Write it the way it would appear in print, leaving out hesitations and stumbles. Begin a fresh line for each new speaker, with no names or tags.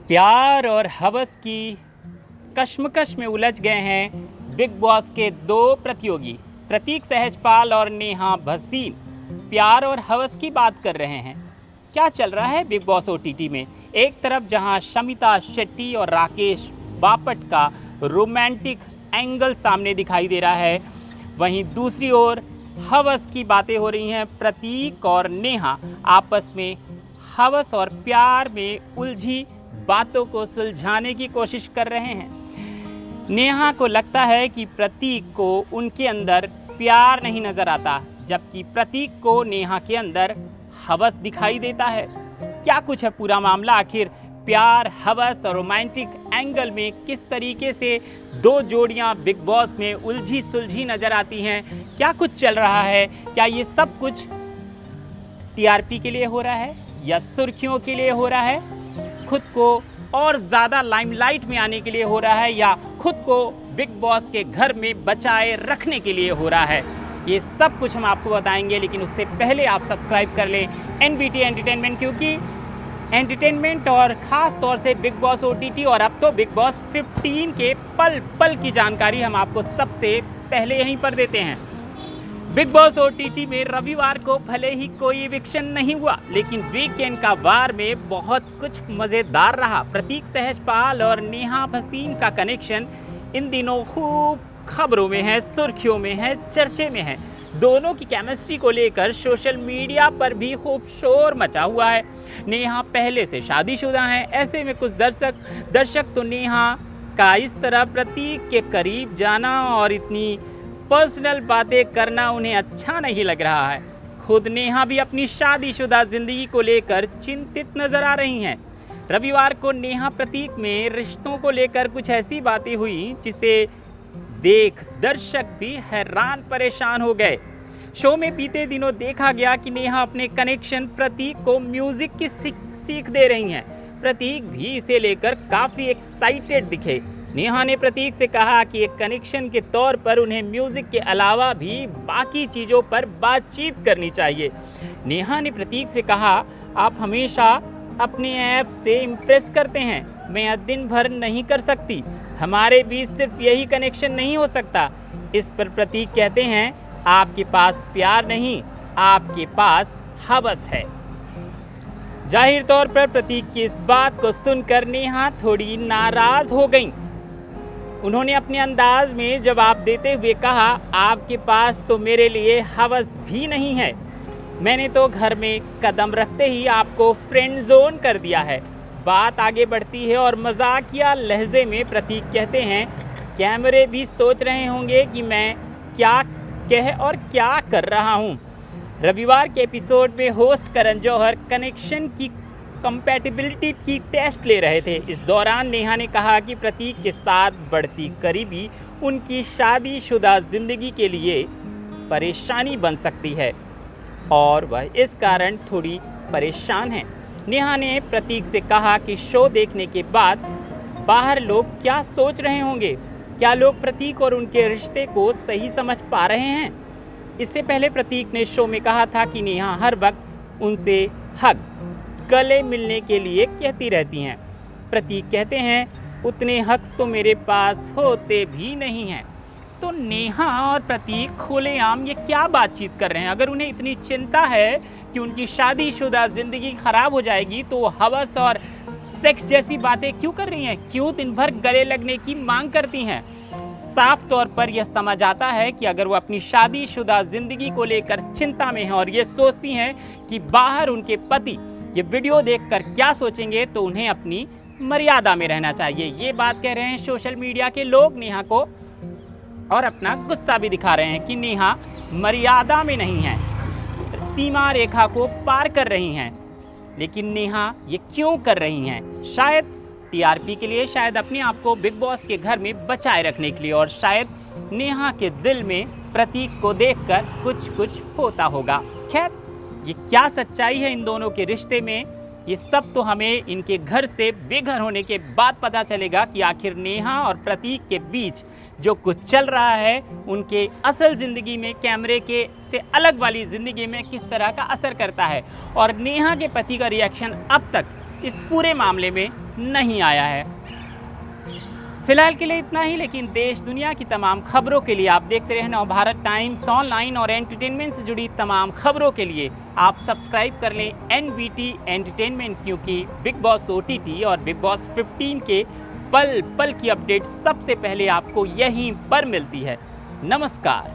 प्यार और हवस की कश्मकश में उलझ गए हैं बिग बॉस के दो प्रतियोगी प्रतीक सहजपाल और नेहा भसीन। प्यार और हवस की बात कर रहे हैं। क्या चल रहा है बिग बॉस ओटीटी में? एक तरफ जहां शमिता शेट्टी और राकेश बापट का रोमांटिक एंगल सामने दिखाई दे रहा है, वहीं दूसरी ओर हवस की बातें हो रही हैं। प्रतीक और नेहा आपस में हवस और प्यार में उलझी बातों को सुलझाने की कोशिश कर रहे हैं। नेहा को लगता है कि प्रतीक को उनके अंदर प्यार नहीं नजर आता, जबकि प्रतीक को नेहा के अंदर हवस दिखाई देता है। क्या कुछ है पूरा मामला? आखिर प्यार, हवस और रोमांटिक एंगल में किस तरीके से दो जोड़ियां बिग बॉस में उलझी सुलझी नजर आती हैं? क्या कुछ चल रहा है? क्या ये सब कुछ टीआरपी के लिए हो रहा है या सुर्खियों के लिए हो रहा है? खुद को और ज़्यादा लाइमलाइट में आने के लिए हो रहा है या खुद को बिग बॉस के घर में बचाए रखने के लिए हो रहा है? ये सब कुछ हम आपको बताएंगे, लेकिन उससे पहले आप सब्सक्राइब कर लें एनबीटी एंटरटेनमेंट, क्योंकि एंटरटेनमेंट और ख़ास तौर से बिग बॉस ओटीटी और अब तो बिग बॉस 15 के पल पल की जानकारी हम आपको सबसे पहले यहीं पर देते हैं। बिग बॉस ओटीटी में रविवार को भले ही कोई इविक्शन नहीं हुआ, लेकिन वीकेंड का वार में बहुत कुछ मज़ेदार रहा। प्रतीक सहजपाल और नेहा भसीन का कनेक्शन इन दिनों खूब खबरों में है, सुर्खियों में है, चर्चे में है। दोनों की केमिस्ट्री को लेकर सोशल मीडिया पर भी खूब शोर मचा हुआ है। नेहा पहले से शादीशुदा हैं, ऐसे में कुछ दर्शक तो नेहा का इस तरह प्रतीक के करीब जाना और इतनी पर्सनल बातें करना उन्हें अच्छा नहीं लग रहा है। खुद नेहा भी अपनी शादीशुदा जिंदगी को लेकर चिंतित नजर आ रही हैं। रविवार को नेहा प्रतीक में रिश्तों को लेकर कुछ ऐसी बातें हुई जिसे देख दर्शक भी हैरान परेशान हो गए। शो में बीते दिनों देखा गया कि नेहा अपने कनेक्शन प्रतीक को म्यूजिक की सीख दे रही हैं। प्रतीक भी इसे लेकर काफी एक्साइटेड दिखे। नेहा ने प्रतीक से कहा कि एक कनेक्शन के तौर पर उन्हें म्यूजिक के अलावा भी बाकी चीज़ों पर बातचीत करनी चाहिए। नेहा ने प्रतीक से कहा, आप हमेशा अपने ऐप से इम्प्रेस करते हैं, मैं यह दिन भर नहीं कर सकती, हमारे बीच सिर्फ यही कनेक्शन नहीं हो सकता। इस पर प्रतीक कहते हैं, आपके पास प्यार नहीं, आपके पास हवस है। जाहिर तौर पर प्रतीक की इस बात को सुनकर नेहा थोड़ी नाराज हो गई। उन्होंने अपने अंदाज में जवाब देते हुए कहा, आपके पास तो मेरे लिए हवस भी नहीं है, मैंने तो घर में कदम रखते ही आपको फ्रेंड जोन कर दिया है। बात आगे बढ़ती है और मजाकिया लहजे में प्रतीक कहते हैं, कैमरे भी सोच रहे होंगे कि मैं क्या कह और क्या कर रहा हूँ। रविवार के एपिसोड में होस्ट करण जौहर कनेक्शन की कंपैटिबिलिटी की टेस्ट ले रहे थे। इस दौरान नेहा ने कहा कि प्रतीक के साथ बढ़ती करीबी उनकी शादीशुदा जिंदगी के लिए परेशानी बन सकती है और वह इस कारण थोड़ी परेशान है। नेहा ने प्रतीक से कहा कि शो देखने के बाद बाहर लोग क्या सोच रहे होंगे, क्या लोग प्रतीक और उनके रिश्ते को सही समझ पा रहे हैं। इससे पहले प्रतीक ने शो में कहा था कि नेहा हर वक्त उनसे हग गले मिलने के लिए कहती रहती हैं। प्रतीक कहते हैं, उतने हक तो मेरे पास होते भी नहीं हैं। तो नेहा और प्रतीक खुलेआम ये क्या बातचीत कर रहे हैं? अगर उन्हें इतनी चिंता है कि उनकी शादीशुदा जिंदगी खराब हो जाएगी, तो वो हवस और सेक्स जैसी बातें क्यों कर रही हैं? क्यों दिन भर गले लगने की मांग करती हैं? साफ तौर पर यह समझ आता है कि अगर वो अपनी शादीशुदा जिंदगी को लेकर चिंता में हैं और ये सोचती हैं कि बाहर उनके पति ये वीडियो देखकर क्या सोचेंगे, तो उन्हें अपनी मर्यादा में रहना चाहिए। ये बात कह रहे हैं सोशल मीडिया के लोग नेहा को, और अपना गुस्सा भी दिखा रहे हैं कि नेहा मर्यादा में नहीं है, सीमा रेखा को पार कर रही हैं। लेकिन नेहा ये क्यों कर रही हैं? शायद टीआरपी के लिए, शायद अपने आप को बिग बॉस के घर में बचाए रखने के लिए, और शायद नेहा के दिल में प्रतीक को देखकर कुछ होता होगा। खैर, ये क्या सच्चाई है इन दोनों के रिश्ते में, ये सब तो हमें इनके घर से बेघर होने के बाद पता चलेगा कि आखिर नेहा और प्रतीक के बीच जो कुछ चल रहा है, उनके असल ज़िंदगी में कैमरे के से अलग वाली ज़िंदगी में किस तरह का असर करता है। और नेहा के पति का रिएक्शन अब तक इस पूरे मामले में नहीं आया है। फिलहाल के लिए इतना ही, लेकिन देश दुनिया की तमाम खबरों के लिए आप देखते रहें नवभारत टाइम्स ऑनलाइन और एंटरटेनमेंट से जुड़ी तमाम खबरों के लिए आप सब्सक्राइब कर लें NBT एंटरटेनमेंट, क्योंकि बिग बॉस OTT और बिग बॉस 15 के पल पल की अपडेट सबसे पहले आपको यहीं पर मिलती है। नमस्कार।